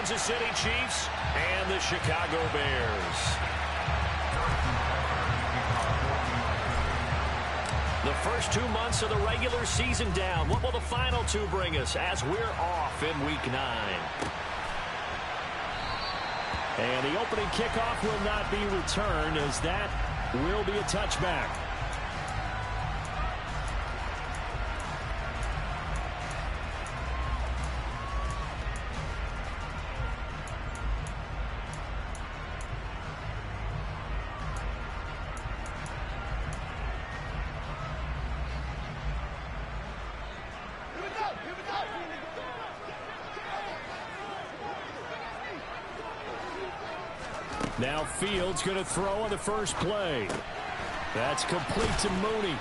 Kansas City Chiefs and the Chicago Bears. The first 2 months of the regular season down. What will the final two bring us as we're off in Week 9? And the opening kickoff will not be returned, as that will be a touchback. Now Fields going to throw on the first play. That's complete to Mooney.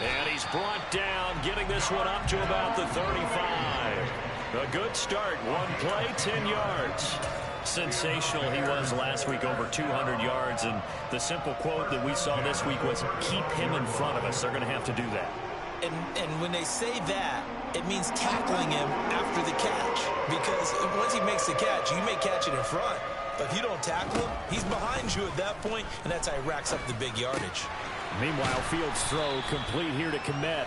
And he's brought down, getting this one up to about the 35. A good start. One play, 10 yards. Sensational he was last week, over 200 yards. And the simple quote that we saw this week was, keep him in front of us. They're going to have to do that. And when they say that, it means tackling him after the catch. Because once he makes the catch, you may catch it in front. But if you don't tackle him, he's behind you at that point, and that's how he racks up the big yardage. Meanwhile, Fields' throw complete here to Kmet.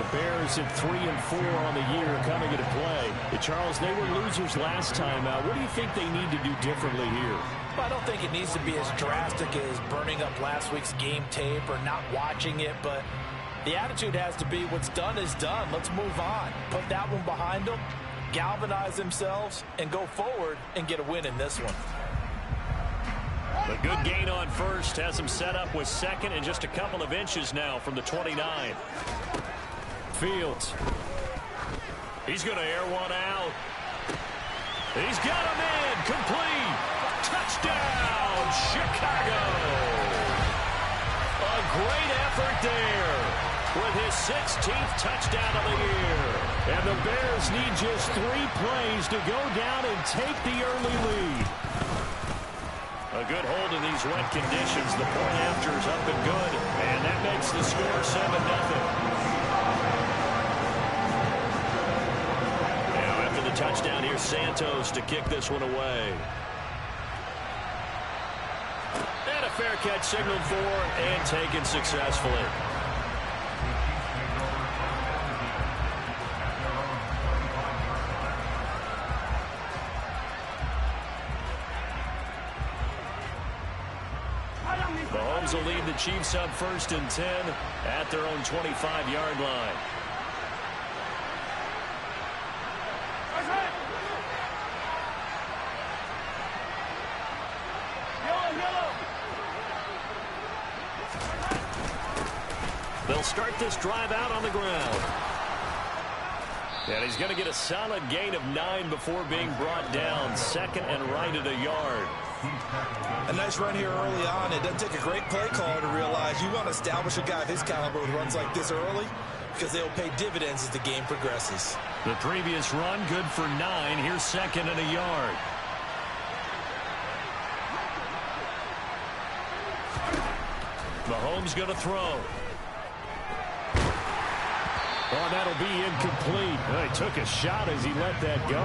The Bears at 3-4 on the year coming into play. Charles, they were losers last time out. What do you think they need to do differently here? Well, I don't think it needs to be as drastic as burning up last week's game tape or not watching it, but the attitude has to be what's done is done. Let's move on. Put that one behind them, galvanize themselves, and go forward and get a win in this one. A good gain on first has him set up with second and just a couple of inches now from the 29. Fields. He's going to air one out. He's got him in. Complete. Touchdown, Chicago. A great effort there with his 16th touchdown of the year. And the Bears need just 3 plays to go down and take the early lead. A good hold in these wet conditions. The point after is up and good. And that makes the score 7-0. Now after the touchdown, here's Santos to kick this one away. And a fair catch signaled for and taken successfully. Mahomes will lead the Chiefs up 1st and 10 at their own 25-yard line. They'll start this drive out on the ground. And he's going to get a solid gain of 9 before being brought down. Second and right at a yard. A nice run here early on. It doesn't take a great play caller to realize you want to establish a guy of his caliber with runs like this early, because they'll pay dividends as the game progresses. The previous run good for 9. Here's second and a yard. Mahomes going to throw. Oh, that'll be incomplete. He took a shot as he let that go.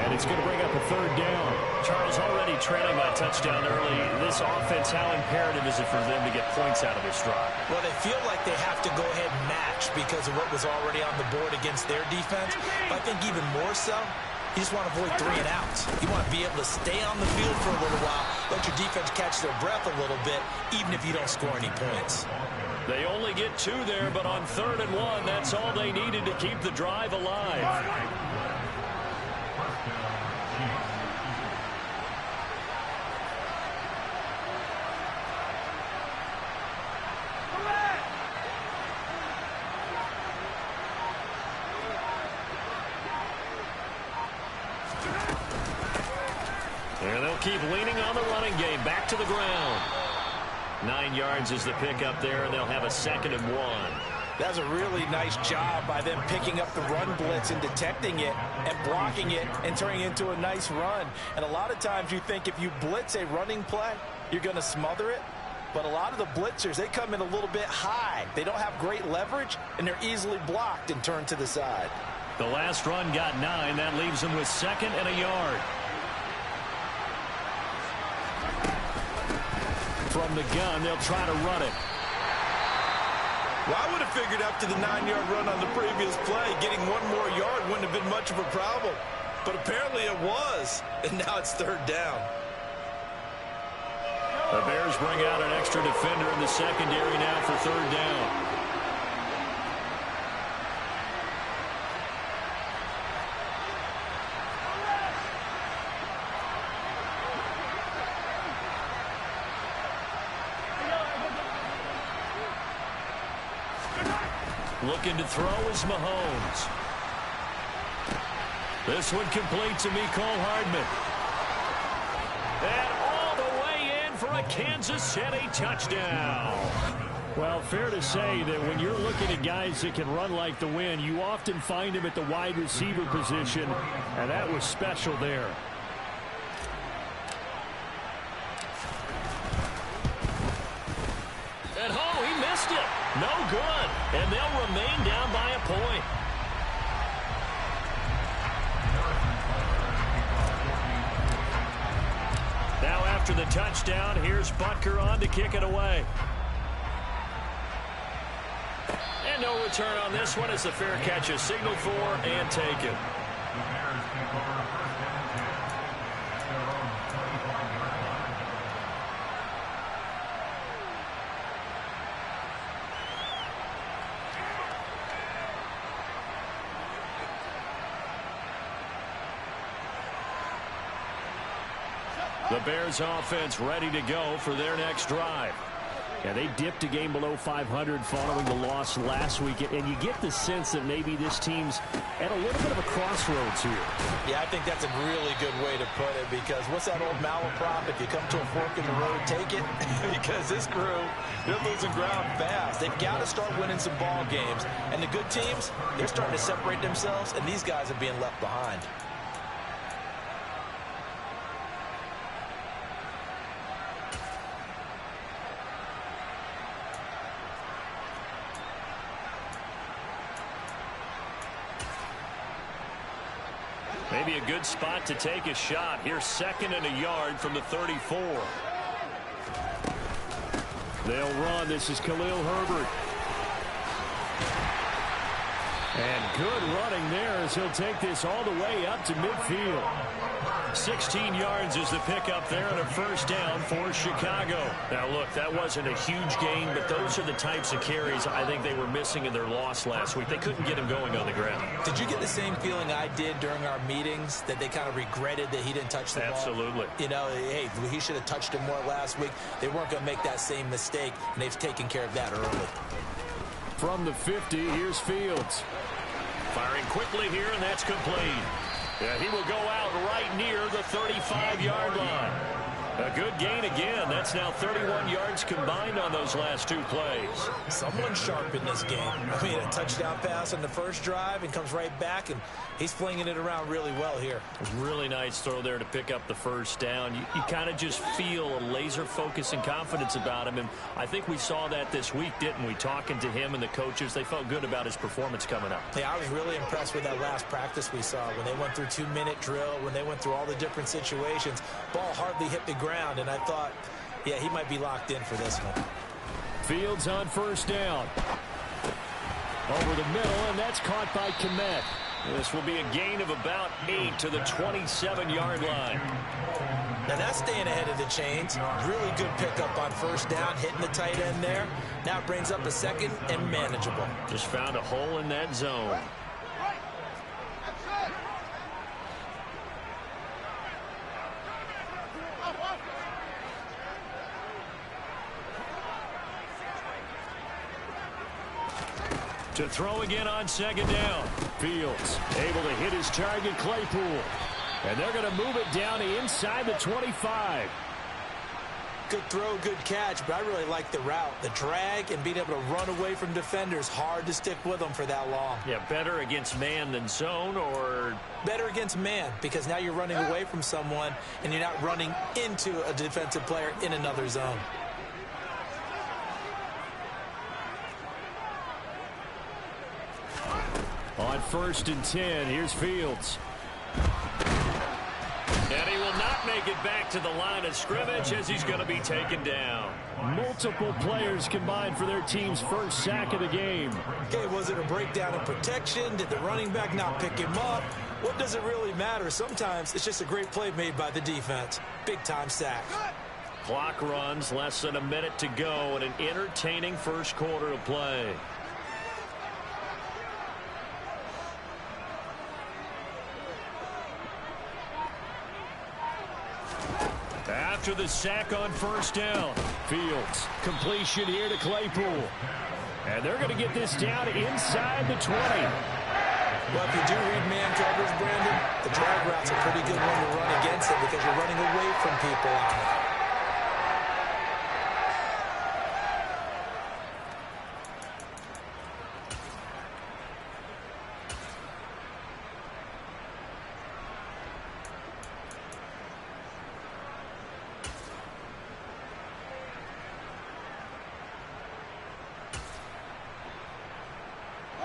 And it's going to bring up a 3rd down. Charles already trailing by touchdown early. This offense, how imperative is it for them to get points out of this drive? Well, they feel like they have to go ahead and match because of what was already on the board against their defense. But I think even more so, you just want to avoid 3 and outs. You want to be able to stay on the field for a little while, let your defense catch their breath a little bit, even if you don't score any points. They only get 2 there, but on 3rd and 1, that's all they needed to keep the drive alive. And they'll keep leaning on the running game. Back to the ground. 9 yards is the pickup there, and they'll have a 2nd and 1. That's a really nice job by them picking up the run blitz and detecting it and blocking it and turning it into a nice run. And a lot of times you think if you blitz a running play, you're going to smother it. But a lot of the blitzers, they come in a little bit high. They don't have great leverage, and they're easily blocked and turned to the side. The last run got 9. That leaves him with 2nd and a yard. From the gun, they'll try to run it. Well, I would have figured after the 9-yard run on the previous play, getting 1 more yard wouldn't have been much of a problem. But apparently it was, and now it's 3rd down. The Bears bring out an extra defender in the secondary now for 3rd down. Looking to throw is Mahomes. This one complete to Mecole Hardman. And all the way in for a Kansas City touchdown. Well, fair to say that when you're looking at guys that can run like the wind, you often find them at the wide receiver position, and that was special there. And oh, he missed it. No good. And they'll remain down by a point. Now after the touchdown, here's Butker on to kick it away. And no return on this one as the fair catch is signaled for and taken. The Bears offense ready to go for their next drive. Yeah, they dipped a game below 500 following the loss last week, and you get the sense that maybe this team's at a little bit of a crossroads here. Yeah, I think that's a really good way to put it, because what's that old malaprop? If you come to a fork in the road, take it. Because this crew, they're losing ground fast. They've got to start winning some ball games. And the good teams, they're starting to separate themselves, and these guys are being left behind. Maybe a good spot to take a shot. Here's 2nd and a yard from the 34. They'll run. This is Khalil Herbert. And good running there as he'll take this all the way up to midfield. 16 yards is the pickup there and a 1st down for Chicago. Now, look, that wasn't a huge gain, but those are the types of carries I think they were missing in their loss last week. They couldn't get him going on the ground. Did you get the same feeling I did during our meetings, that they kind of regretted that he didn't touch the ball? Absolutely. You know, hey, he should have touched him more last week. They weren't going to make that same mistake, and they've taken care of that early. From the 50, here's Fields. Firing quickly here, and that's complete. Yeah, he will go out right near the 35-yard line. A good gain again. That's now 31 yards combined on those last 2 plays. Someone sharp in this game. I mean, a touchdown pass on the first drive and comes right back, and he's flinging it around really well here. Really nice throw there to pick up the 1st down. You kind of just feel a laser focus and confidence about him, and I think we saw that this week, didn't we? Talking to him and the coaches, they felt good about his performance coming up. Yeah, I was really impressed with that last practice we saw when they went through 2-minute drill, when they went through all the different situations. Ball hardly hit the ground, and I thought, yeah, he might be locked in for this one. Fields on 1st down. Over the middle, and that's caught by Kmet. This will be a gain of about 8 to the 27-yard line. Now that's staying ahead of the chains. Really good pickup on 1st down, hitting the tight end there. Now it brings up a 2nd and manageable. Just found a hole in that zone. To throw again on 2nd down. Fields able to hit his target, Claypool. And they're going to move it down inside the 25. Good throw, good catch, but I really like the route. The drag and being able to run away from defenders, hard to stick with them for that long. Yeah, better against man than zone, or? Better against man, because now you're running away from someone and you're not running into a defensive player in another zone. On 1st and 10, here's Fields. And he will not make it back to the line of scrimmage as he's going to be taken down. Multiple players combined for their team's first sack of the game. Okay, was it a breakdown in protection? Did the running back not pick him up? What does it really matter? Sometimes it's just a great play made by the defense. Big-time sack. Clock runs, less than a minute to go, and an entertaining first quarter of play. After the sack on 1st down, Fields, completion here to Claypool. And they're going to get this down inside the 20. Well, if you do read man coverage, Brandon, the drag route's a pretty good one to run against it because you're running away from people on it.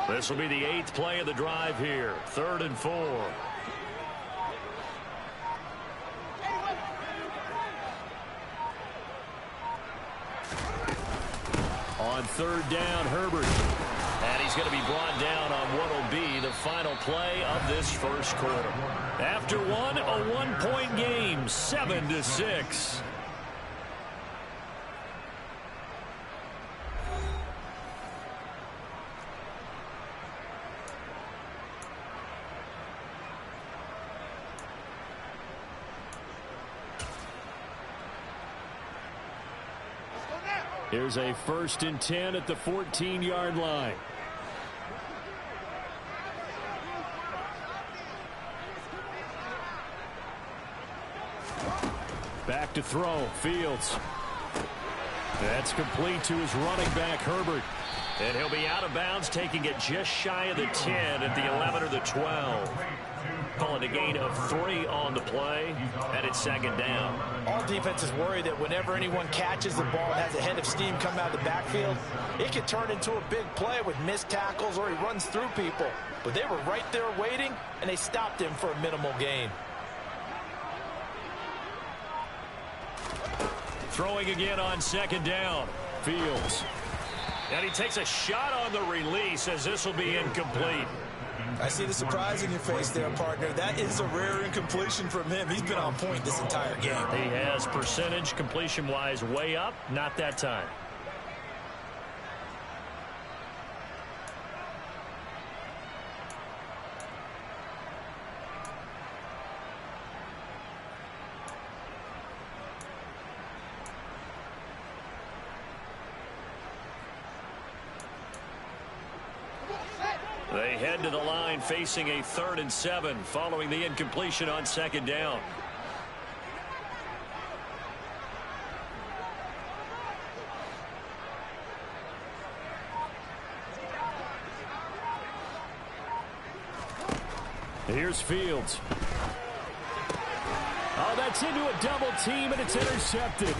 This will be the 8th play of the drive here. 3rd and 4. On 3rd down, Herbert. And he's going to be brought down on what will be the final play of this first quarter. After one, a 1-point game, 7-6. Here's a 1st and 10 at the 14-yard line. Back to throw, Fields. That's complete to his running back, Herbert. And he'll be out of bounds, taking it just shy of the 10 at the 11 or the 12. Calling a gain of 3 on the play, and it's 2nd down. All defenses worry that whenever anyone catches the ball and has a head of steam come out of the backfield, it could turn into a big play with missed tackles or he runs through people. But they were right there waiting, and they stopped him for a minimal gain. Throwing again on 2nd down, Fields. And he takes a shot on the release as this will be incomplete. I see the surprise in your face there, partner. That is a rare incompletion from him. He's been on point this entire game. He has percentage completion-wise way up, not that time. They head to the line facing a 3rd and 7 following the incompletion on 2nd down. Here's Fields. Oh, that's into a double team, and it's intercepted.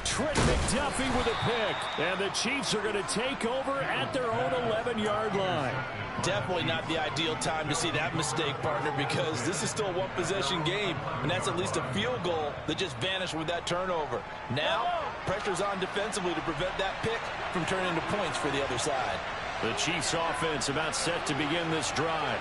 Trent McDuffie with a pick. And the Chiefs are going to take over at their own 11-yard line. Definitely not the ideal time to see that mistake, partner, because this is still a one-possession game, and that's at least a field goal that just vanished with that turnover. Now, pressure's on defensively to prevent that pick from turning into points for the other side. The Chiefs offense about set to begin this drive.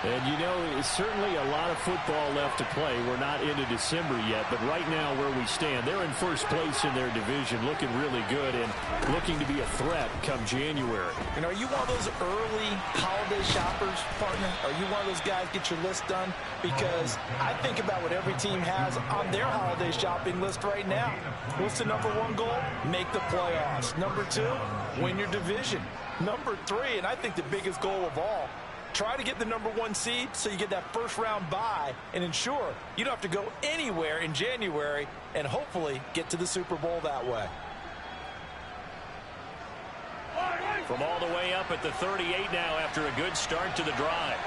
And, you know, it's certainly a lot of football left to play. We're not into December yet, but right now where we stand, they're in first place in their division, looking really good and looking to be a threat come January. And are you one of those early holiday shoppers, partner? Are you one of those guys get your list done? Because I think about what every team has on their holiday shopping list right now. What's the #1 goal? Make the playoffs. #2, win your division. #3, and I think the biggest goal of all, try to get the #1 seed so you get that first-round bye and ensure you don't have to go anywhere in January and hopefully get to the Super Bowl that way. From all the way up at the 38 now after a good start to the drive.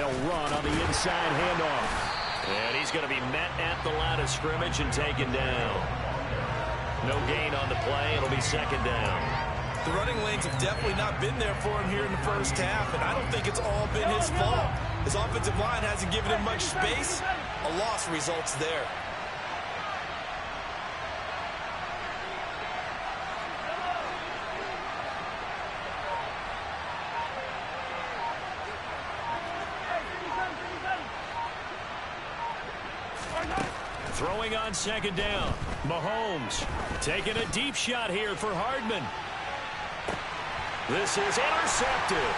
they'll run on the inside handoff. And he's going to be met at the line of scrimmage and taken down. No gain on the play. It'll be second down. The running lanes have definitely not been there for him here in the first half, and I don't think it's all been his fault. His offensive line hasn't given him much space. A loss results there. Throwing on second down. Mahomes taking a deep shot here for Hardman. This is intercepted.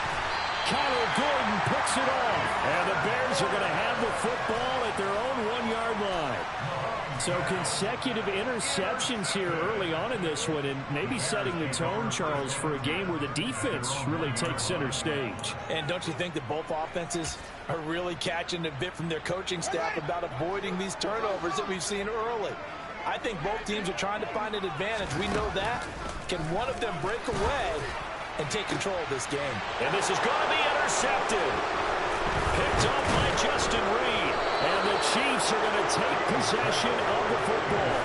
Kyler Gordon picks it off. And the Bears are going to have the football at their own 1-yard line. So consecutive interceptions here early on in this one, and maybe setting the tone, Charles, for a game where the defense really takes center stage. And don't you think that both offenses are really catching a bit from their coaching staff about avoiding these turnovers that we've seen early? I think both teams are trying to find an advantage. We know that. Can one of them break away and take control of this game? And this is going to be intercepted. Picked up by Justin Reed. And the Chiefs are going to take possession of the football.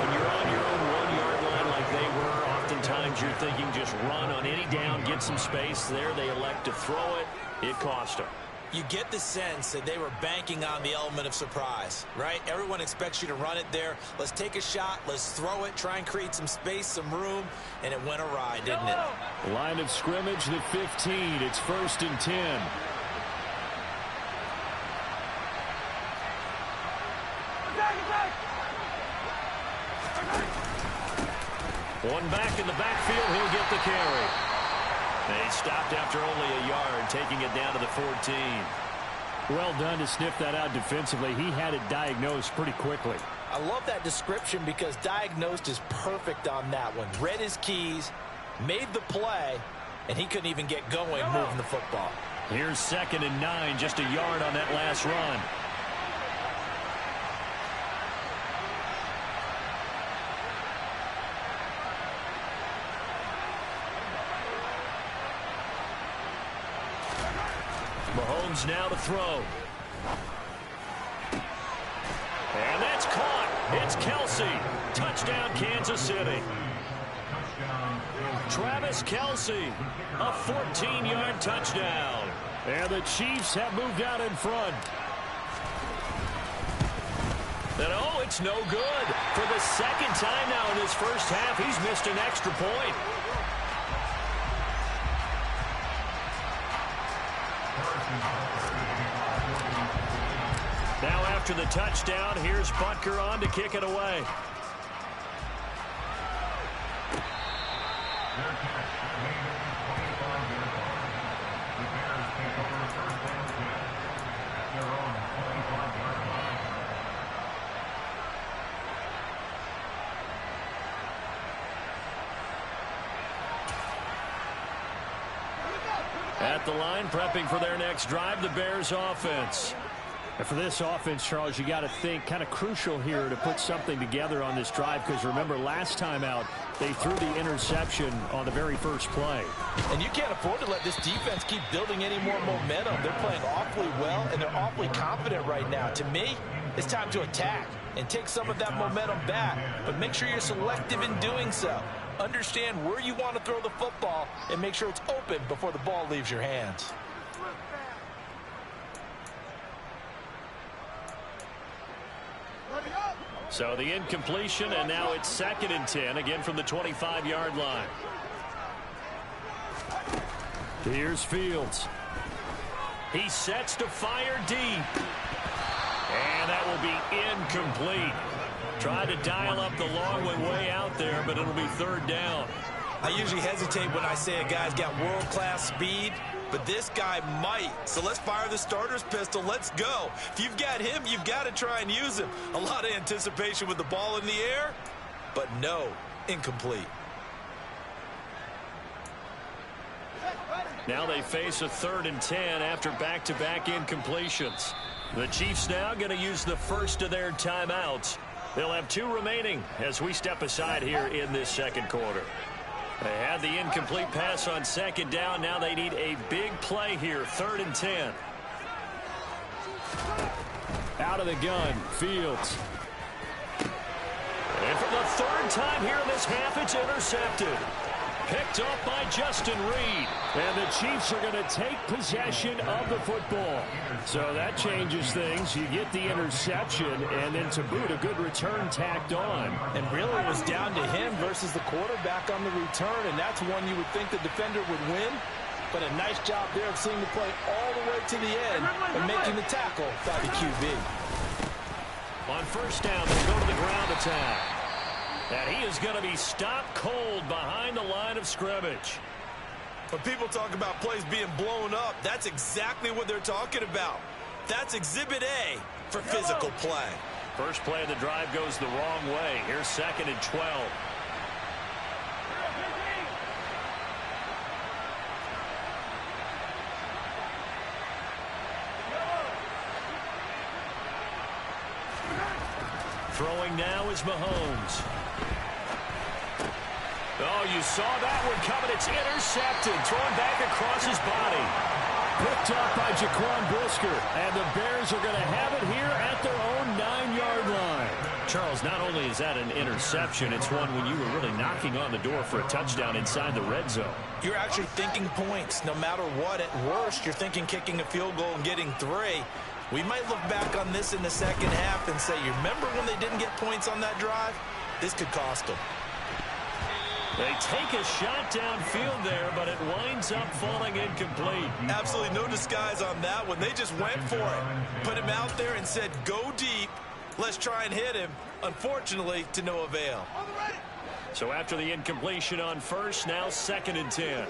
When you're on your own 1-yard line like they were, oftentimes you're thinking just run on any down, get some space. There they elect to throw it. It cost them. You get the sense that they were banking on the element of surprise, right? Everyone expects you to run it there. Let's take a shot. Let's throw it. Try and create some space, some room. And it went awry, didn't it? Line of scrimmage, the 15. It's 1st and 10. One back in the backfield. He'll get the carry. They stopped after only a yard, taking it down to the 14. Well done to sniff that out defensively. He had it diagnosed pretty quickly. I love that description because diagnosed is perfect on that one. Read his keys, made the play, and he couldn't even get going moving the football. Here's 2nd and 9, just a yard on that last run. Mahomes now to throw. And that's caught. It's Kelce. Touchdown, Kansas City. Travis Kelce, a 14-yard touchdown. And the Chiefs have moved out in front. And oh, it's no good. For the second time now in his first half, he's missed an extra point. Now after the touchdown, here's Butker on to kick it away. At the line, prepping for their next drive, the Bears offense. And for this offense, Charles, you got to think kind of crucial here to put something together on this drive, because remember last time out they threw the interception on the very first play. And you can't afford to let this defense keep building any more momentum. They're playing awfully well and they're awfully confident right now. To me, it's time to attack and take some of that momentum back, but make sure you're selective in doing so. Understand where you want to throw the football and make sure it's open before the ball leaves your hands. So the incompletion, and now it's 2nd and 10, again from the 25-yard line. Here's Fields. He sets to fire deep. And that will be incomplete. Tried to dial up the long one way out there, but it'll be 3rd down. I usually hesitate when I say a guy's got world-class speed, but this guy might. So let's fire the starter's pistol. Let's go. If you've got him, you've got to try and use him. A lot of anticipation with the ball in the air, but no, incomplete. Now they face a 3rd and 10 after back-to-back incompletions. The Chiefs now going to use the first of their timeouts. They'll have 2 remaining as we step aside here in this second quarter. They had the incomplete pass on 2nd down. Now they need a big play here, 3rd and 10. Out of the gun, Fields. And for the third time here in this half, it's intercepted. Picked up by Justin Reed. And the Chiefs are going to take possession of the football. So that changes things. You get the interception, and then to boot, a good return tacked on. And really it was down to him versus the quarterback on the return, and that's one you would think the defender would win. But a nice job there of seeing the play all the way to the end and making the tackle by the QB. On first down, they'll go to the ground attack. And he is going to be stopped cold behind the line of scrimmage. When people talk about plays being blown up, that's exactly what they're talking about. That's Exhibit A for physical play. First play of the drive goes the wrong way. Here's 2nd and 12. Throwing now is Mahomes. Oh, you saw that one coming. It's intercepted. Thrown back across his body. Picked up by Jaquan Brisker. And the Bears are going to have it here at their own 9-yard line. Charles, not only is that an interception, it's one when you were really knocking on the door for a touchdown inside the red zone. You're actually thinking points. No matter what, at worst, you're thinking kicking a field goal and getting 3. We might look back on this in the second half and say, you remember when they didn't get points on that drive? This could cost them. They take a shot downfield there, but it winds up falling incomplete. Absolutely no disguise on that one. They just went for it. Put him out there and said, go deep. Let's try and hit him. Unfortunately, to no avail. So after the incompletion on first, now 2nd and 10.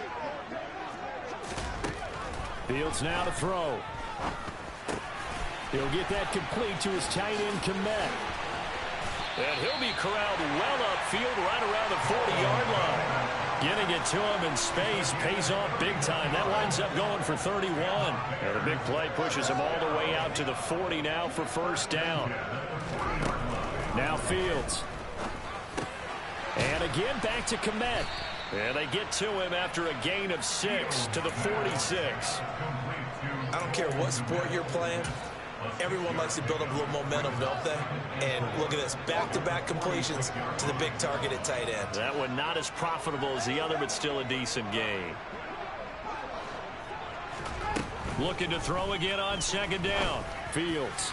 Fields now to throw. He'll get that complete to his tight end, Kmet. And he'll be corralled well upfield right around the 40-yard line. Getting it to him in space pays off big time. That winds up going for 31. And a big play pushes him all the way out to the 40 now for first down. Now Fields. And again back to Kmet. And they get to him after a gain of 6 to the 46. I don't care what sport you're playing. Everyone likes to build up a little momentum, don't they? And look at this, back-to-back completions to the big target at tight end. That one not as profitable as the other, but still a decent gain. Looking to throw again on 2nd down. Fields.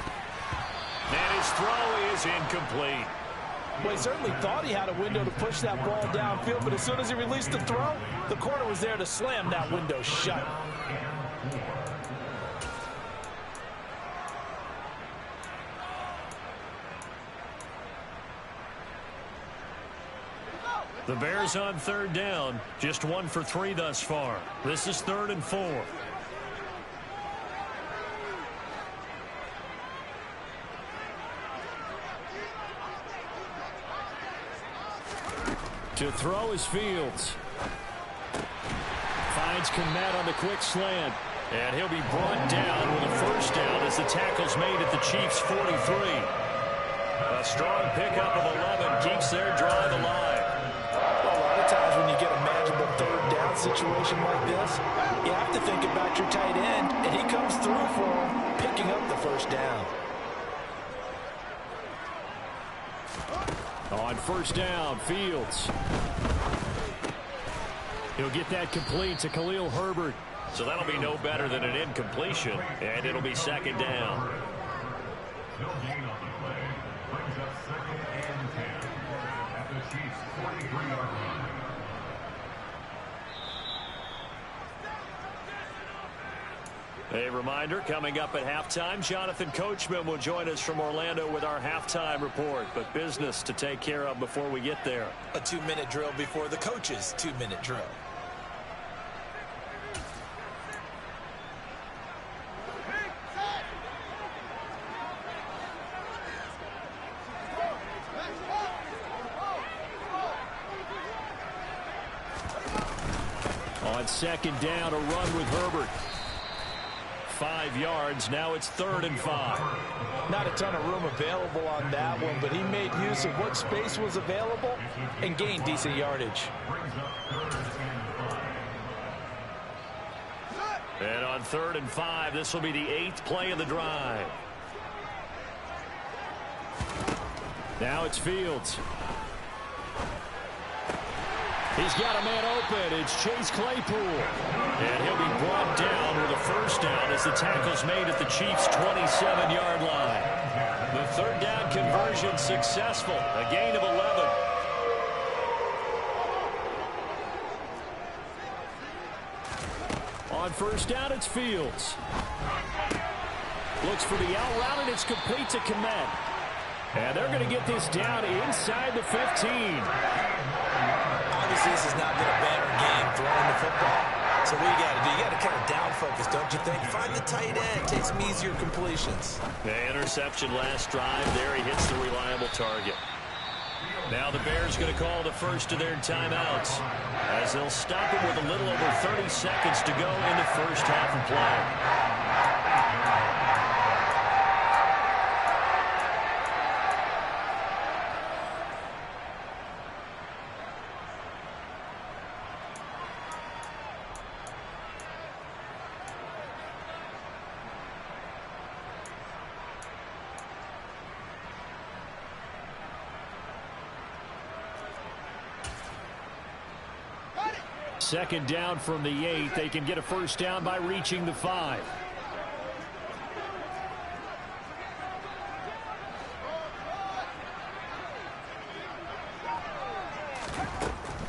And his throw is incomplete. Well, he certainly thought he had a window to push that ball downfield, but as soon as he released the throw, the corner was there to slam that window shut. The Bears on 3rd down, just 1 for 3 thus far. This is 3rd and 4. To throw is Fields. Finds Kmet on the quick slant. And he'll be brought down with a first down as the tackle's made at the Chiefs' 43. A strong pickup of 11 keeps their drive alive. Times when you get a manageable 3rd down situation like this, you have to think about your tight end, and he comes through for him, picking up the first down. On first down, Fields. He'll get that complete to Khalil Herbert. So that'll be no better than an incompletion, and it'll be 2nd down. No gain on the play. Brings up 2nd and 10 at the Chiefs' 43-yard line. A reminder, coming up at halftime, Jonathan Coachman will join us from Orlando with our halftime report. But business to take care of before we get there. A 2-minute drill before the coach's 2-minute drill. On 2nd down, a run with Herbert. 5 yards. Now it's 3rd and 5. Not a ton of room available on that one, but he made use of what space was available and gained decent yardage. And on 3rd and 5, this will be the 8th play of the drive. Now it's Fields. He's got a man open. It's Chase Claypool. And he'll be brought down with a first down as the tackle's made at the Chiefs' 27-yard line. The third down conversion successful. A gain of 11. On first down, it's Fields. Looks for the out route, and it's complete to Kmet. And they're going to get this down inside the 15. Obviously, this has not been a banner game throwing the football. So what you got to do? You got to kind of down focus, don't you think? Find the tight end. Take some easier completions. The interception last drive. There he hits the reliable target. Now the Bears going to call the first of their timeouts as they'll stop it with a little over 30 seconds to go in the first half of play. Second down from the 8. They can get a first down by reaching the 5.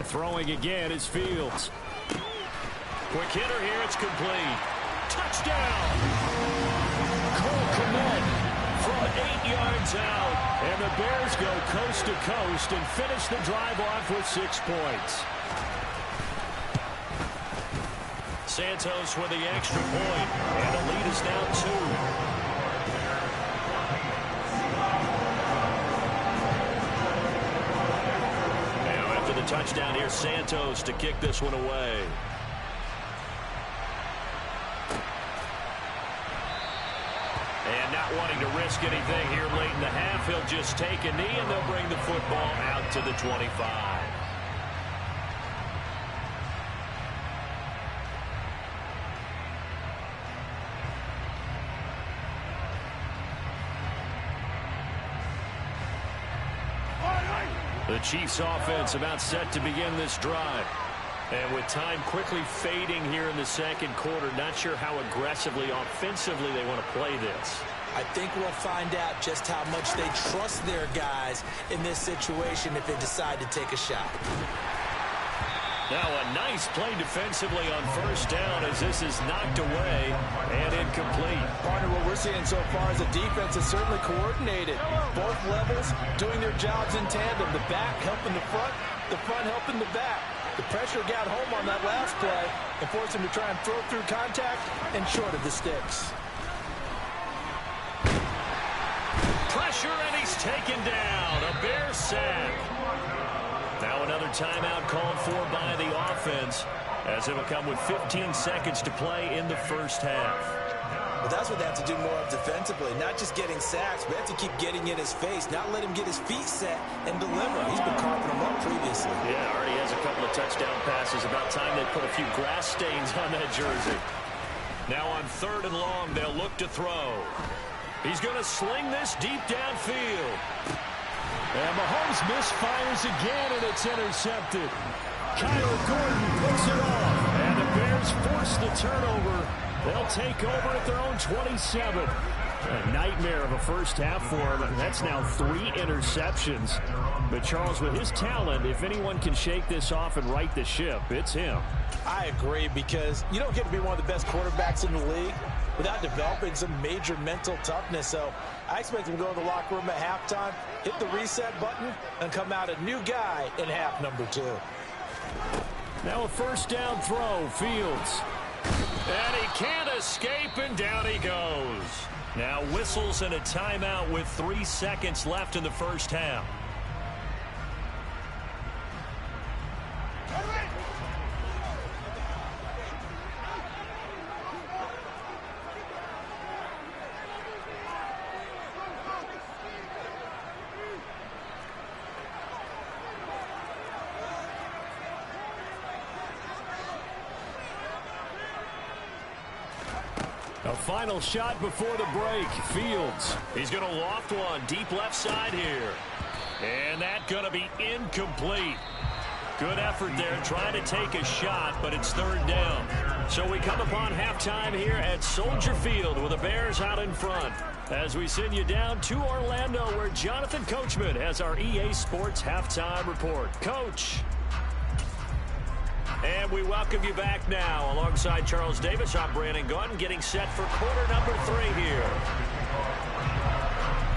Throwing again is Fields. Quick hitter here. It's complete. Touchdown. Cole Kmet from 8 yards out. And the Bears go coast to coast and finish the drive off with 6 points. Santos with the extra point, and the lead is now 2. Now after the touchdown, here's Santos to kick this one away. And not wanting to risk anything here late in the half, he'll just take a knee, and they'll bring the football out to the 25. The Chiefs offense about set to begin this drive. And with time quickly fading here in the second quarter, not sure how aggressively, offensively they want to play this. I think we'll find out just how much they trust their guys in this situation if they decide to take a shot. Now a nice play defensively on first down as this is knocked away and incomplete. Partner, what we're seeing so far is the defense is certainly coordinated. Both levels doing their jobs in tandem. The back helping the front helping the back. The pressure got home on that last play and forced him to try and throw through contact and short of the sticks. Pressure, and he's taken down. A Bear sack. Now another timeout called for by the offense as it will come with 15 seconds to play in the first half. But that's what they have to do more of defensively, not just getting sacks, but they have to keep getting in his face, not let him get his feet set and deliver. He's been carving them up previously. Yeah, already has a couple of touchdown passes. About time they put a few grass stains on that jersey. Now on 3rd and long, they'll look to throw. He's going to sling this deep downfield. And Mahomes misfires again, and it's intercepted. Kyler Gordon picks it off, and the Bears force the turnover. They'll take over at their own 27. A nightmare of a first half for him. That's now 3 interceptions. But Charles, with his talent, if anyone can shake this off and right the ship, it's him. I agree, because you don't get to be one of the best quarterbacks in the league without developing some major mental toughness. So I expect him to go in the locker room at halftime, hit the reset button, and come out a new guy in half number 2. Now a first down throw, Fields. And he can't escape, and down he goes. Now whistles and a timeout with 3 seconds left in the first half. A final shot before the break. Fields. He's going to loft one deep left side here. And that's going to be incomplete. Good effort there, trying to take a shot, but it's third down. So we come upon halftime here at Soldier Field with the Bears out in front. As we send you down to Orlando, where Jonathan Coachman has our EA Sports Halftime Report. Coach. And we welcome you back now. Alongside Charles Davis, I'm Brandon Gaudin, getting set for quarter number 3 here.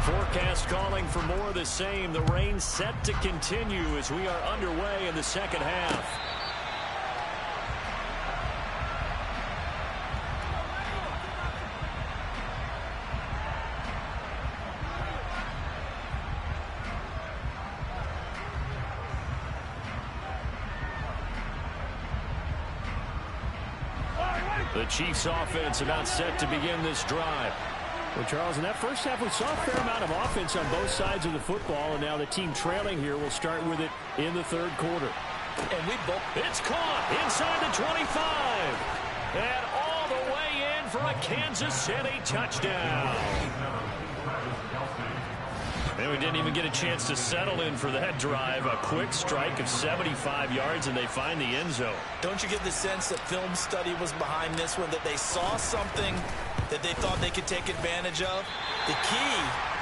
Forecast calling for more of the same. The rain set to continue as we are underway in the second half. The Chiefs offense about set to begin this drive. Well, Charles, in that first half, we saw a fair amount of offense on both sides of the football, and now the team trailing here will start with it in the third quarter. And it's caught inside the 25. And all the way in for a Kansas City touchdown. And we didn't even get a chance to settle in for that drive. A quick strike of 75 yards, and they find the end zone. Don't you get the sense that film study was behind this one, that they saw something that they thought they could take advantage of? The key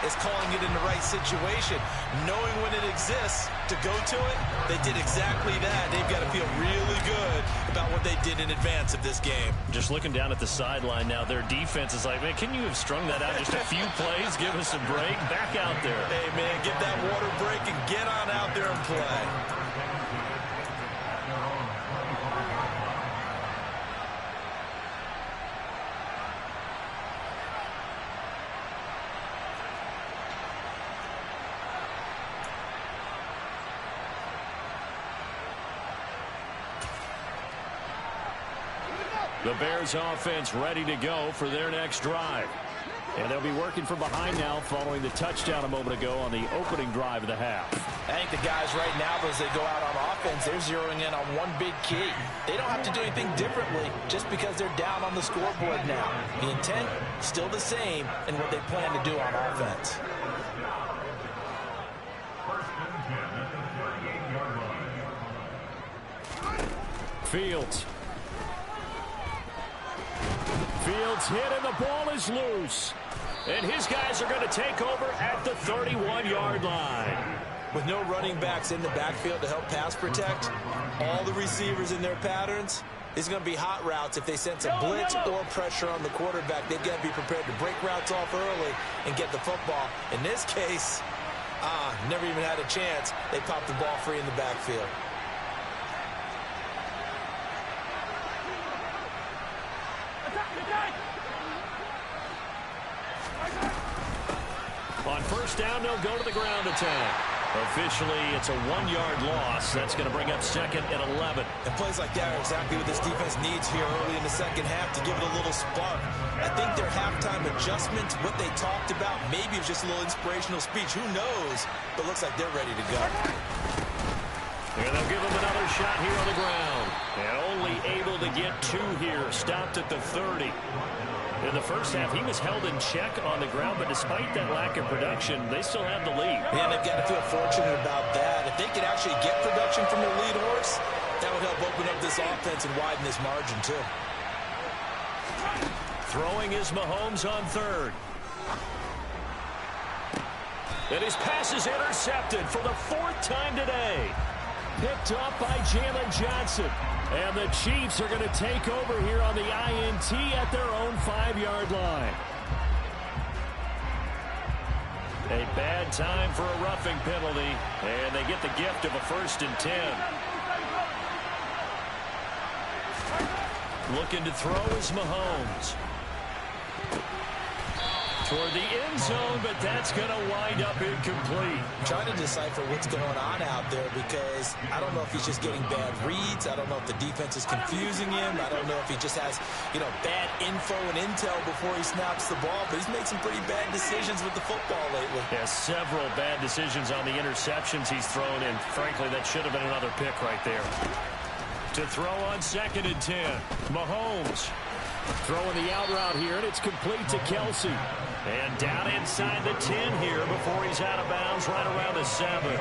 is calling it in the right situation, knowing when it exists to go to it. They did exactly that. They've got to feel really good about what they did in advance of this game. Just looking down at the sideline now, their defense is like, man, can you have strung that out just a few plays? Give us a break. Back out there. Hey, man, get that water break and get on out there and play. The Bears offense ready to go for their next drive. And they'll be working from behind now following the touchdown a moment ago on the opening drive of the half. I think the guys right now, as they go out on offense, they're zeroing in on one big key. They don't have to do anything differently just because they're down on the scoreboard now. The intent, still the same in what they plan to do on offense. Fields hit and the ball is loose. And his guys are going to take over at the 31-yard line. With no running backs in the backfield to help pass protect, all the receivers in their patterns, it's going to be hot routes if they sense a blitz or pressure on the quarterback. They've got to be prepared to break routes off early and get the football. In this case, never even had a chance. They popped the ball free in the backfield. On first down, they'll go to the ground attack. Officially, it's a 1-yard loss. That's going to bring up second and 11. And plays like that are exactly what this defense needs here early in the second half to give it a little spark. I think their halftime adjustments, what they talked about, maybe it was just a little inspirational speech. Who knows? But looks like they're ready to go. And they'll give him another shot here on the ground. And only able to get 2 here. Stopped at the 30. In the first half, he was held in check on the ground, but despite that lack of production, they still have the lead. And they've got to feel fortunate about that. If they could actually get production from their lead horse, that would help open up this offense and widen this margin, too. Throwing is Mahomes on third. And his pass is intercepted for the 4th time today. Picked up by Jalen Johnson. And the Chiefs are going to take over here on the INT at their own 5-yard line. A bad time for a roughing penalty. And they get the gift of a 1st and 10. Looking to throw is Mahomes. Toward the end zone, but that's going to wind up incomplete. Trying to decipher what's going on out there because I don't know if he's just getting bad reads. I don't know if the defense is confusing him. I don't know if he just has, bad info and intel before he snaps the ball. But he's made some pretty bad decisions with the football lately. Yeah, several bad decisions on the interceptions he's thrown, and frankly, that should have been another pick right there. To throw on 2nd and 10, Mahomes throwing the out route here, and it's complete to Kelsey. And down inside the 10 here before he's out of bounds right around the 7.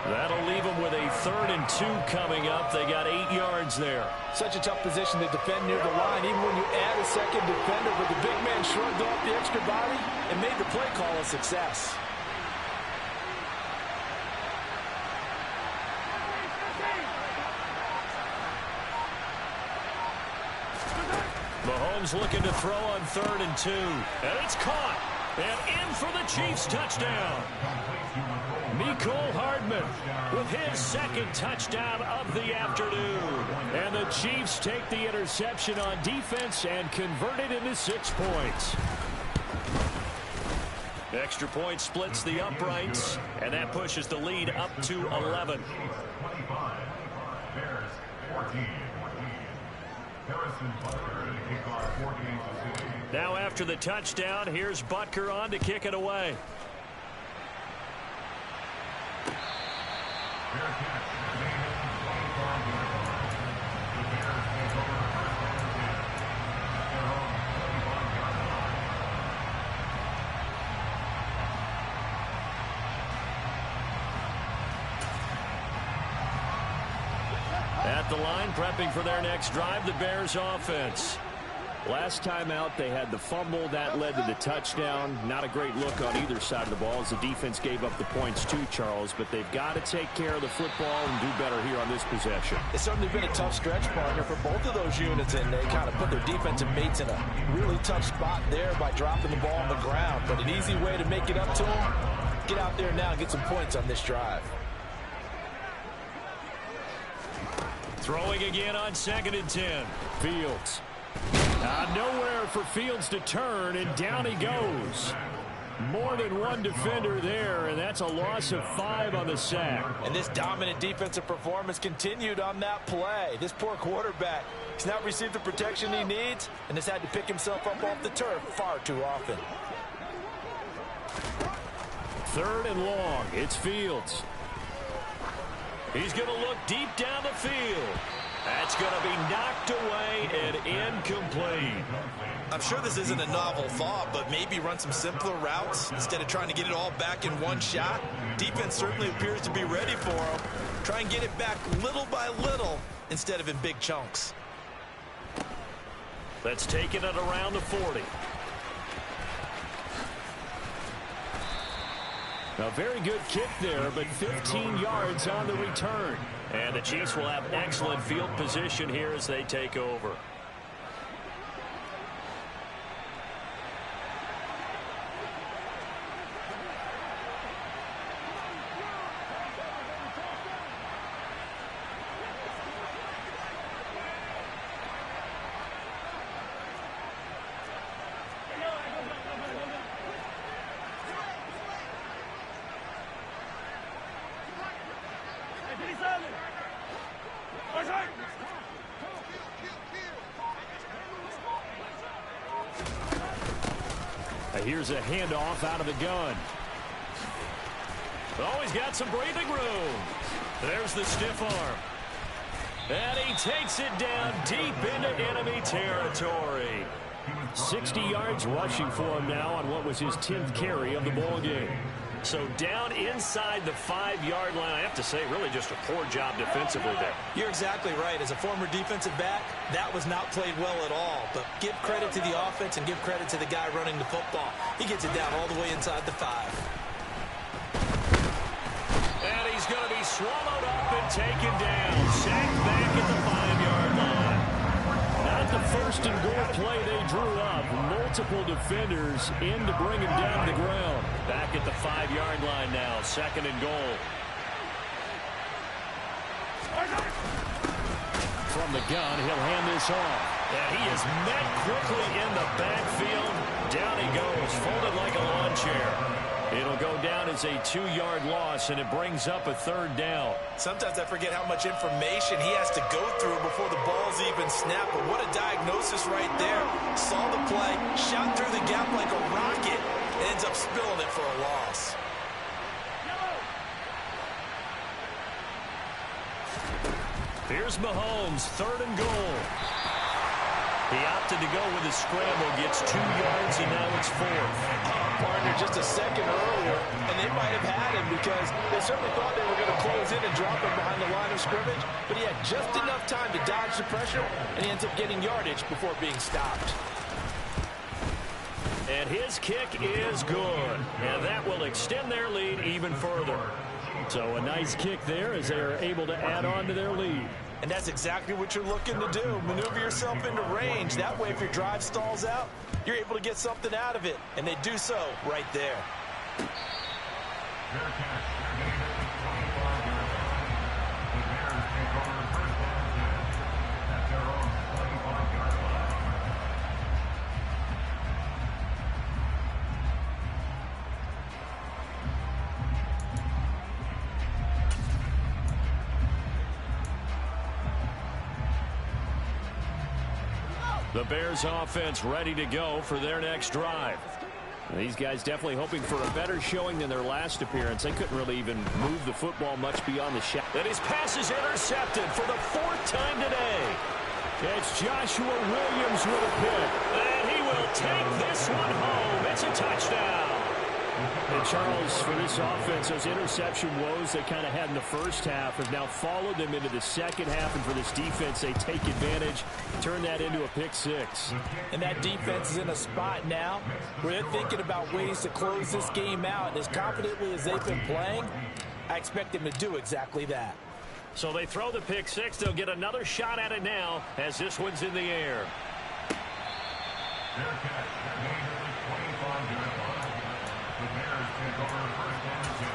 That'll leave him with a 3rd and 2 coming up. They got 8 yards there. Such a tough position to defend near the line, even when you add a second defender. But the big man shrugged off the extra body and made the play call a success. Mahomes looking to throw on 3rd and 2. And it's caught. And in for the Chiefs touchdown. Mecole Hardman with his 2nd touchdown of the afternoon. And the Chiefs take the interception on defense and convert it into 6 points. Extra point splits the uprights, and that pushes the lead up to 11. 25. Bears 14. Harrison Butker to kick off 4 games to City. Now after the touchdown, here's Butker on to kick it away. Fair catch. Mayhem 25 yards line. The Bears take over 1st and 10. Their own 25-yard line. At the line, prepping for their next drive, the Bears offense. Last time out, they had the fumble. That led to the touchdown. Not a great look on either side of the ball as the defense gave up the points too, Charles. But they've got to take care of the football and do better here on this possession. It's certainly been a tough stretch, partner, for both of those units, and they kind of put their defensive mates in a really tough spot there by dropping the ball on the ground. But an easy way to make it up to them, get out there now and get some points on this drive. Throwing again on 2nd and 10. Fields. Nowhere for Fields to turn, and down he goes. More than one defender there, and that's a loss of 5 on the sack. And this dominant defensive performance continued on that play. This poor quarterback has not received the protection he needs and has had to pick himself up off the turf far too often. 3rd and long. It's Fields. He's going to look deep down the field. That's going to be knocked away and incomplete. I'm sure this isn't a novel thought, but maybe run some simpler routes instead of trying to get it all back in one shot. Defense certainly appears to be ready for him. Try and get it back little by little instead of in big chunks. Let's take it at around the 40. A very good kick there, but 15 yards on the return. And the Chiefs will have excellent field position here as they take over. Here's a handoff out of the gun. Oh, he's got some breathing room. There's the stiff arm. And he takes it down deep into enemy territory. 60 yards rushing for him now on what was his 10th carry of the ball game. So down inside the 5-yard line, I have to say, really just a poor job defensively there. You're exactly right. As a former defensive back, that was not played well at all. But give credit to the offense and give credit to the guy running the football. He gets it down all the way inside the 5. And he's going to be swallowed up and taken down. Sacked back at the 5-yard line. Not the first and goal play they drew up. Multiple defenders in to bring him down to the ground. Back at the 5-yard line now. 2nd and goal. From the gun, he'll hand this off. And he is met quickly in the backfield. Down he goes, folded like a lawn chair. It'll go down as a 2-yard loss, and it brings up a 3rd down. Sometimes I forget how much information he has to go through before the ball's even snapped. But what a diagnosis right there. Saw the play, shot through the gap like a rocket, and ends up spilling it for a loss. Here's Mahomes, 3rd and goal. He opted to go with a scramble, gets 2 yards, and now it's 4th. Partner, just a second earlier, and they might have had him because they certainly thought they were going to close in and drop him behind the line of scrimmage, but he had just enough time to dodge the pressure, and he ends up getting yardage before being stopped. And his kick is good, and that will extend their lead even further. So a nice kick there as they are able to add on to their lead. And that's exactly what you're looking to do. Maneuver yourself into range. That way, if your drive stalls out, you're able to get something out of it. And they do so right there. The Bears offense ready to go for their next drive. These guys definitely hoping for a better showing than their last appearance. They couldn't really even move the football much beyond the shot. And his pass is intercepted for the 4th time today. It's Joshua Williams with a pick. And he will take this one home. It's a touchdown. And Charles, for this offense, those interception woes they kind of had in the first half have now followed them into the second half. And for this defense, they take advantage, turn that into a pick 6. And that defense is in a spot now where they're thinking about ways to close this game out. And as confidently as they've been playing, I expect them to do exactly that. So they throw the pick 6. They'll get another shot at it now as this one's in the air. The Bears take over 1st and 10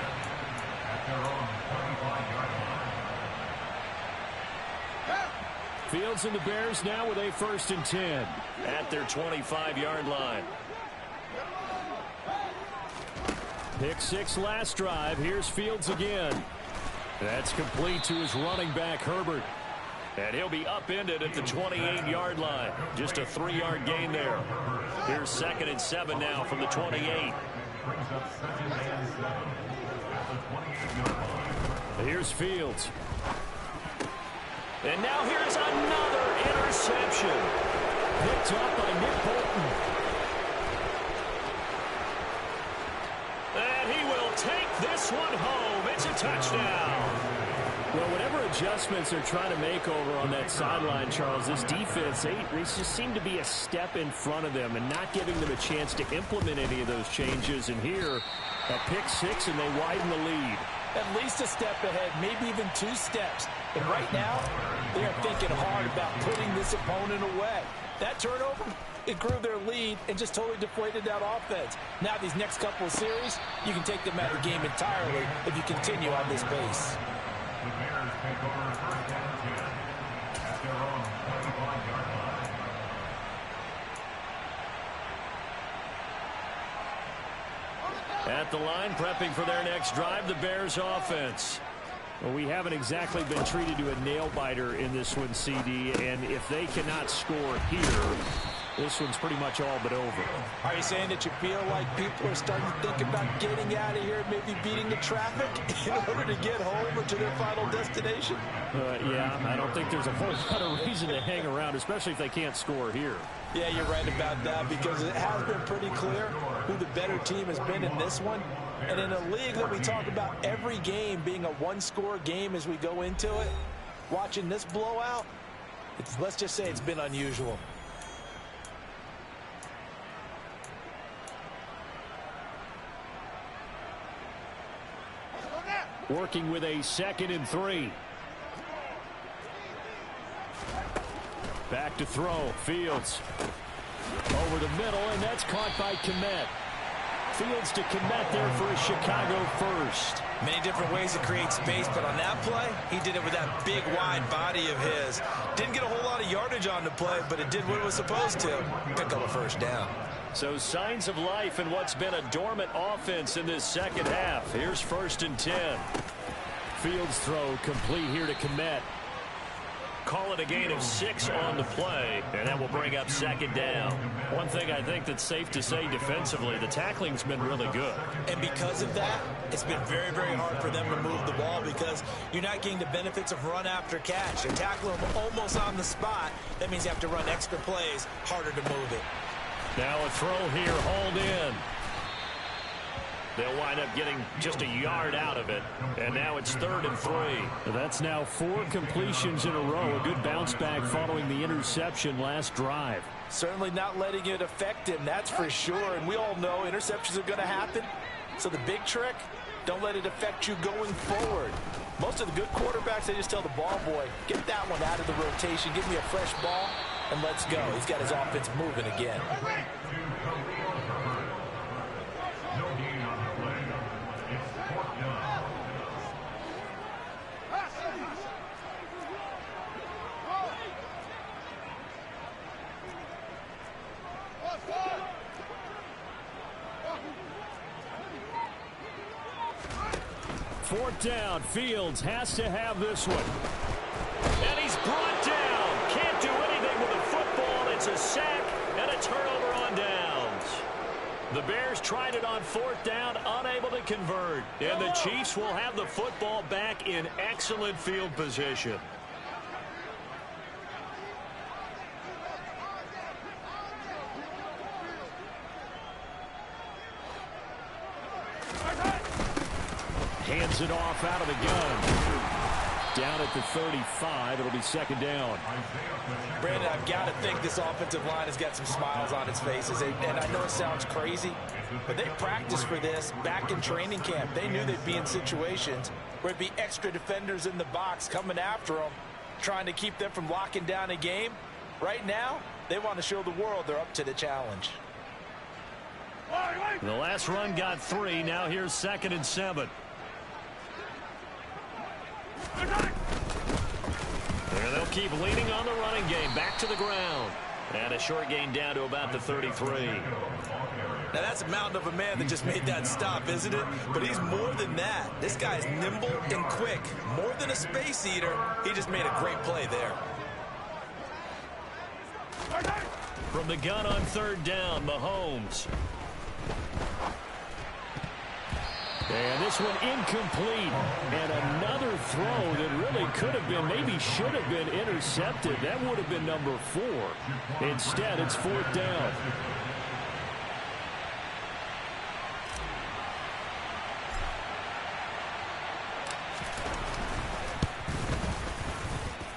at their own 25-yard line. Fields and the Bears now with a 1st and 10 at their 25-yard line. Pick 6 last drive. Here's Fields again. That's complete to his running back, Herbert. And he'll be upended at the 28-yard line. Just a 3-yard gain there. Here's 2nd and 7 now from the 28. Here's Fields. And now here's another interception. Picked up by Nick Bolton. And he will take this one home. It's a touchdown. Well, whatever adjustments they're trying to make over on that sideline, Charles, this defense, they just seem to be a step in front of them and not giving them a chance to implement any of those changes. And here, a pick 6, and they widen the lead. At least a step ahead, maybe even 2 steps. And right now, they are thinking hard about putting this opponent away. That turnover, it grew their lead and just totally deflated that offense. Now these next couple of series, you can take them out of the game entirely if you continue on this pace. The Bears take over 1st and 10 at their own 25-yard line. At the line, prepping for their next drive, the Bears offense. Well, we haven't exactly been treated to a nail-biter in this one, CD, and if they cannot score here, this one's pretty much all but over. Are you saying that you feel like people are starting to think about getting out of here and maybe beating the traffic in order to get home or to their final destination? Yeah, I don't think there's a whole lot of reason to hang around, especially if they can't score here. Yeah, you're right about that because it has been pretty clear who the better team has been in this one. And in a league that we talk about every game being a one-score game as we go into it, watching this blowout, let's just say it's been unusual. Working with a 2nd and 3. Back to throw. Fields. Over the middle, and that's caught by Kmet. Fields to Kmet there for a Chicago first. Many different ways to create space, but on that play, he did it with that big, wide body of his. Didn't get a whole lot of yardage on the play, but it did what it was supposed to. Pick up a 1st down. So signs of life in what's been a dormant offense in this second half. Here's 1st and 10. Fields throw complete here to Kmet. call it a gain of 6 on the play, and that will bring up second down. One thing I think that's safe to say defensively, the tackling's been really good. And because of that, it's been very, very hard for them to move the ball because you're not getting the benefits of run after catch. They tackle them almost on the spot. That means you have to run extra plays, harder to move it. Now a throw here, hauled in. They'll wind up getting just a yard out of it. And now it's 3rd and 3. That's now 4 completions in a row. A good bounce back following the interception last drive. Certainly not letting it affect him, that's for sure. And we all know interceptions are going to happen. So the big trick, don't let it affect you going forward. Most of the good quarterbacks, they just tell the ball boy, get that one out of the rotation, give me a fresh ball, and let's go. He's got his offense moving again. No gain on the play. It's 4th down. Fourth down. Fields has to have this one. And he's brought down. Can't do anything with the football. It's a sack and a turnover on downs. The Bears tried it on 4th down, unable to convert. And the Chiefs will have the football back in excellent field position. Hands it off out of the gun. Down at the 35. It'll be second down. Brandon, I've got to think this offensive line has got some smiles on its faces. And I know it sounds crazy, but they practiced for this back in training camp. They knew they'd be in situations where it'd be extra defenders in the box coming after them, trying to keep them from locking down a game. Right now, they want to show the world they're up to the challenge. The last run got 3. Now here's 2nd and 7. And they'll keep leaning on the running game. Back to the ground. And a short gain down to about the 33. Now that's a mountain of a man that just made that stop, isn't it? But he's more than that. This guy's nimble and quick. More than a space eater. He just made a great play there. From the gun on 3rd down, Mahomes. And this one incomplete. And another throw that really could have been, maybe should have been intercepted. That would have been number 4. Instead, it's 4th down.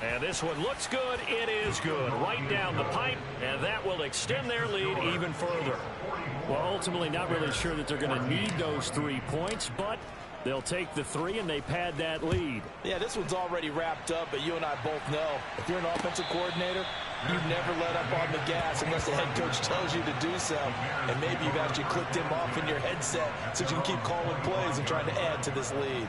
And this one looks good. It is good. Right down the pipe, and that will extend their lead even further. Well, ultimately not really sure that they're going to need those 3 points, but they'll take the 3 and they pad that lead. Yeah, this one's already wrapped up, but you and I both know if you're an offensive coordinator, you never let up on the gas unless the head coach tells you to do so. And maybe you've actually clicked him off in your headset so you can keep calling plays and trying to add to this lead.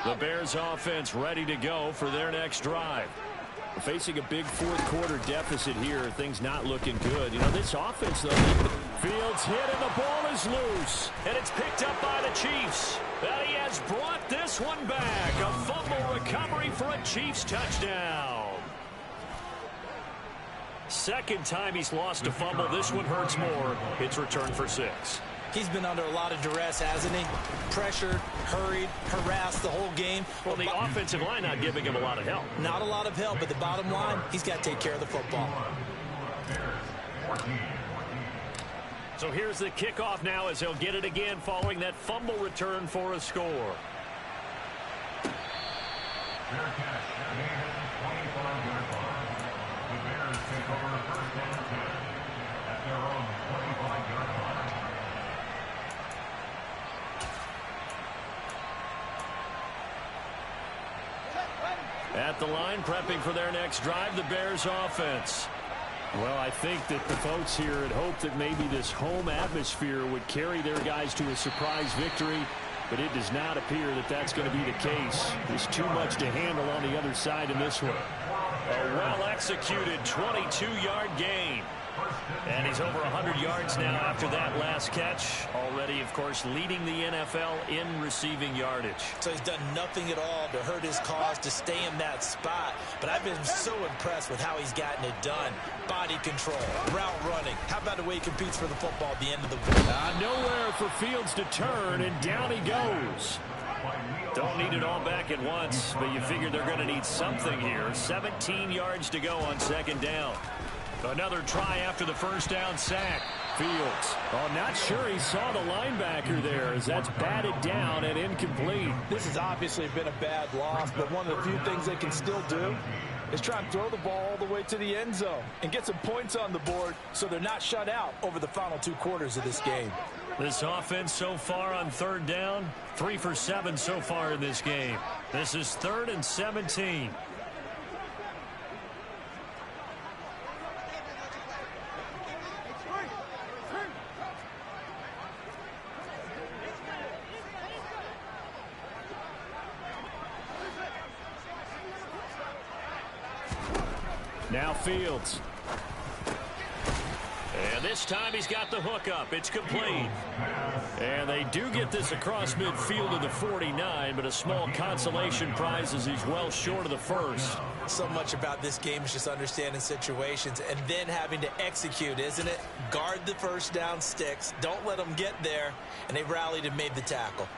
The Bears offense ready to go for their next drive. Facing a big 4th quarter deficit here, things not looking good. You know, this offense, though, Fields hit and the ball is loose. And it's picked up by the Chiefs. And he has brought this one back. A fumble recovery for a Chiefs touchdown. Second time he's lost a fumble. This one hurts more. It's returned for 6. He's been under a lot of duress, hasn't he? Pressured, hurried, harassed the whole game. Well, the offensive line not giving him a lot of help. Not a lot of help, but the bottom line, he's got to take care of the football. So here's the kickoff now as he'll get it again following that fumble return for a score. Fair catch. 25-yard line. The Bears take over 1st and 10 at their own 25-yard line. At the line, prepping for their next drive, the Bears offense. Well, I think that the folks here had hoped that maybe this home atmosphere would carry their guys to a surprise victory. but it does not appear that that's going to be the case. There's too much to handle on the other side in this one. A well-executed 22-yard gain. And he's over 100 yards now after that last catch. Already, of course, leading the NFL in receiving yardage. So he's done nothing at all to hurt his cause to stay in that spot. But I've been so impressed with how he's gotten it done. Body control, route running. How about the way he competes for the football at the end of the ball? Nowhere for Fields to turn, and down he goes. Don't need it all back at once, but you figure they're going to need something here. 17 yards to go on second down. Another try after the first down sack. Fields. Oh, not sure he saw the linebacker there as that's batted down and incomplete. This has obviously been a bad loss, but one of the few things they can still do is try and throw the ball all the way to the end zone and get some points on the board so they're not shut out over the final 2 quarters of this game. This offense so far on third down, 3 for 7 so far in this game. This is 3rd and 17. Now Fields. And this time he's got the hook up. It's complete. And they do get this across midfield to the 49, but a small consolation prize as he's well short of the first. So much about this game is just understanding situations and then having to execute, isn't it? Guard the first down sticks. Don't let them get there. And they rallied and made the tackle.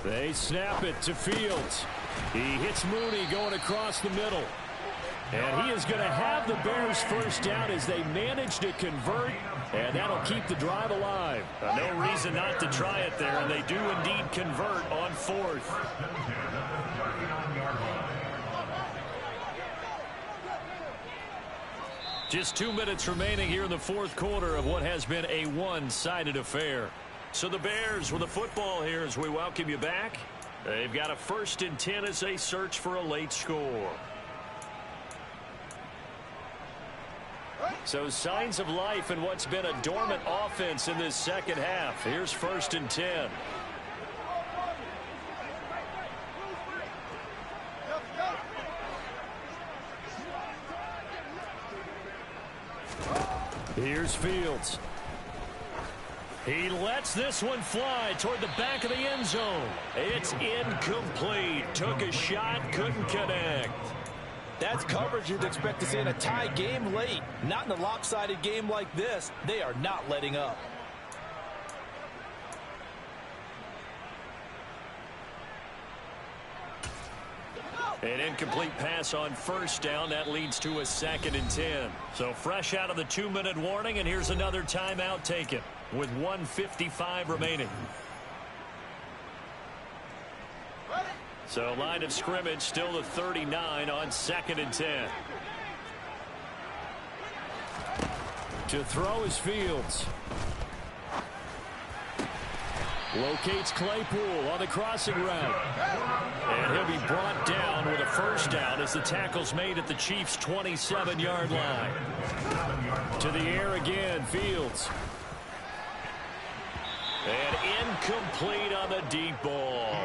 They snap it to Fields. He hits Mooney going across the middle. And he is going to have the Bears first down as they manage to convert, and that'll keep the drive alive. No reason not to try it there, and they do indeed convert on 4th. Just 2 minutes remaining here in the 4th quarter of what has been a one-sided affair. So the Bears with the football here as we welcome you back. They've got a 1st and 10 as they search for a late score. So signs of life in what's been a dormant offense in this second half. Here's 1st and 10. Here's Fields. He lets this one fly toward the back of the end zone. It's incomplete. Took a shot, couldn't connect. That's coverage you'd expect to see in a tie game late. Not in a lopsided game like this. They are not letting up. An incomplete pass on first down. That leads to a 2nd and 10. So fresh out of the 2-minute warning, and here's another timeout taken with 1:55 remaining. So line of scrimmage still the 39 on 2nd and 10. To throw is Fields. Locates Claypool on the crossing route. And he'll be brought down with a first down as the tackle's made at the Chiefs' 27-yard line. To the air again, Fields. And incomplete on the deep ball.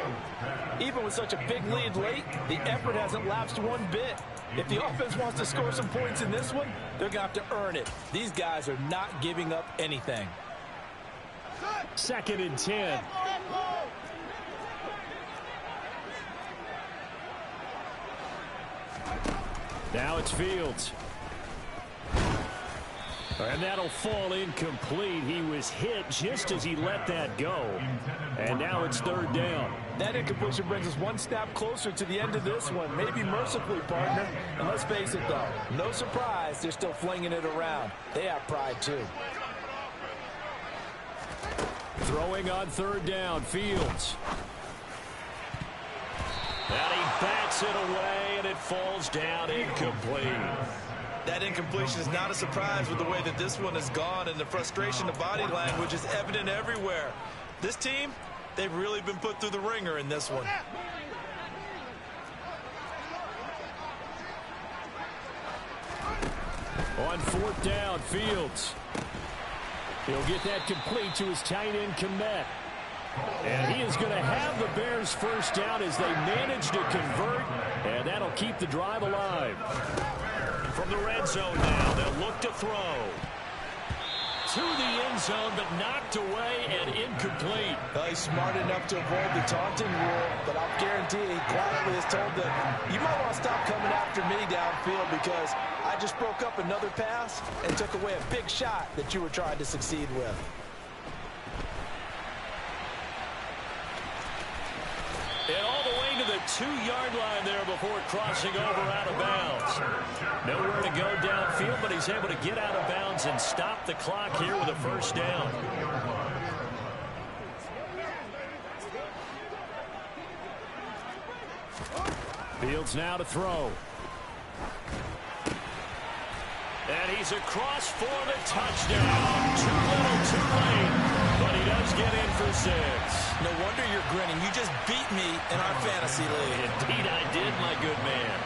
Even with such a big lead late, the effort hasn't lapsed one bit. If the offense wants to score some points in this one, they're going to have to earn it. These guys are not giving up anything. 2nd and 10. Now it's Fields. And that'll fall incomplete. He was hit just as he let that go. And now it's 3rd down. That incompletion brings us one step closer to the end of this one. Maybe mercifully, partner. And let's face it, though, no surprise they're still flinging it around. They have pride, too. Throwing on 3rd down, Fields. And he bats it away, and it falls down incomplete. That incompletion is not a surprise with the way that this one has gone, and the frustration, the body language is evident everywhere. This team, They've really been put through the ringer in this one. On fourth down, Fields. He'll get that complete to his tight end, Kmet. And he is going to have the Bears first down as they manage to convert, and that'll keep the drive alive. From the red zone now, they'll look to throw. To the end zone, but knocked away and incomplete. Well, he's smart enough to avoid the taunting rule, but I'll guarantee he quietly has told them, you might want to stop coming after me downfield because I just broke up another pass and took away a big shot that you were trying to succeed with. And all the way to the 2-yard line there before crossing over out of bounds. Nowhere to go downfield, but he's able to get out of bounds and stop the clock here with a first down. Fields now to throw. And he's across for the touchdown. Too little, too late. But he does get in for 6. No wonder you're grinning. You just beat me in our fantasy league. Indeed I did, my good man.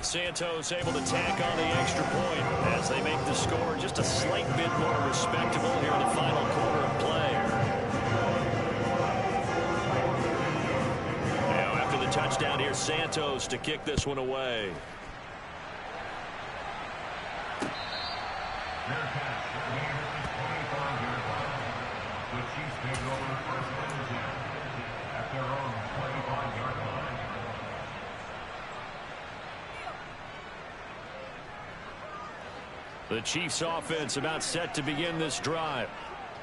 Santos able to tack on the extra point as they make the score just a slight bit more respectable here in the final quarter of play. Now after the touchdown, here's Santos to kick this one away. The Chiefs take over first and 10 at their own 25-yard line. The Chiefs offense about set to begin this drive.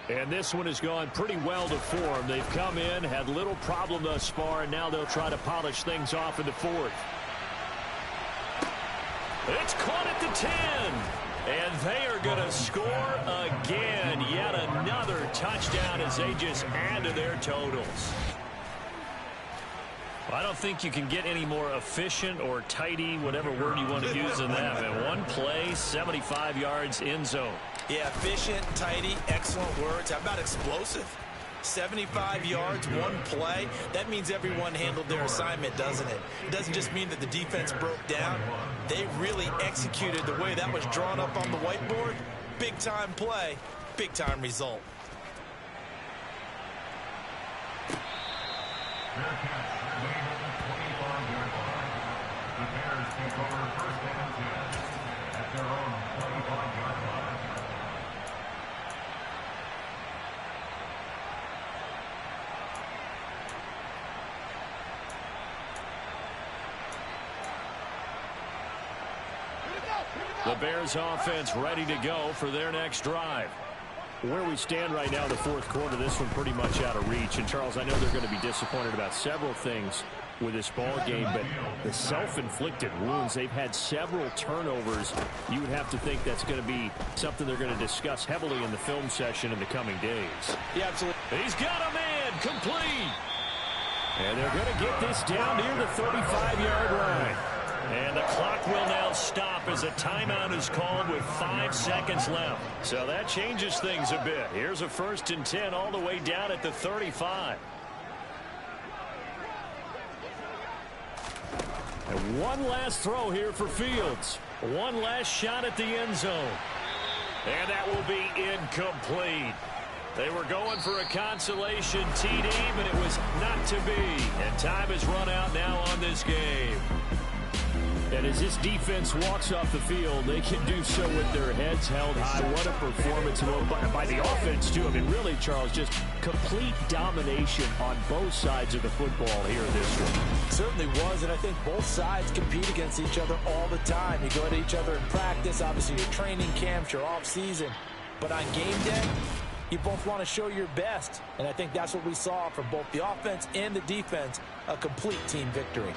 And this one has gone pretty well to form. They've come in, had little problem thus far, and now they'll try to polish things off in the fourth. It's caught at the 10. And they are going to score again. Yet another touchdown as they just add to their totals. I don't think you can get any more efficient or tidy, whatever word you want to use in that. Man, one play, 75 yards, end zone. Yeah, efficient, tidy, excellent words. How about explosive? 75 yards, one play. That means everyone handled their assignment, doesn't it? It doesn't just mean that the defense broke down. They really executed the way that was drawn up on the whiteboard. Big-time play, big-time result. Fair catch. Made at the 25-yard line. The Bears take over first and 10 at their own 25-yard line. The Bears offense ready to go for their next drive. Where we stand right now in the fourth quarter, this one pretty much out of reach. And, Charles, I know they're going to be disappointed about several things with this ball game, but the self-inflicted wounds, they've had several turnovers. You would have to think that's going to be something they're going to discuss heavily in the film session in the coming days. Yeah, absolutely. He's got a man complete. And they're going to get this down near the 35-yard line. And the clock will now stop as a timeout is called with 5 seconds left. So that changes things a bit. Here's a 1st and 10 all the way down at the 35. And one last throw here for Fields. One last shot at the end zone. And that will be incomplete. They were going for a consolation TD, but it was not to be. And time has run out now on this game. And as this defense walks off the field, they can do so with their heads held high. What a performance by the offense, too. I mean, really, Charles, just complete domination on both sides of the football here in this one. Certainly was, and I think both sides compete against each other all the time. You go at each other in practice, obviously your training camps, your off-season. But on game day, you both want to show your best. And I think that's what we saw from both the offense and the defense, a complete team victory.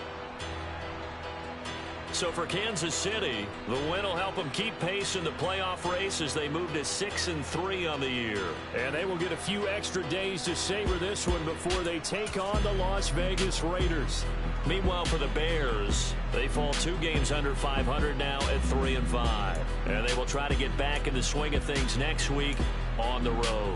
So for Kansas City, the win will help them keep pace in the playoff race as they move to 6-3 on the year. And they will get a few extra days to savor this one before they take on the Las Vegas Raiders. Meanwhile, for the Bears, they fall 2 games under 500 now at 3-5. And they will try to get back in the swing of things next week on the road.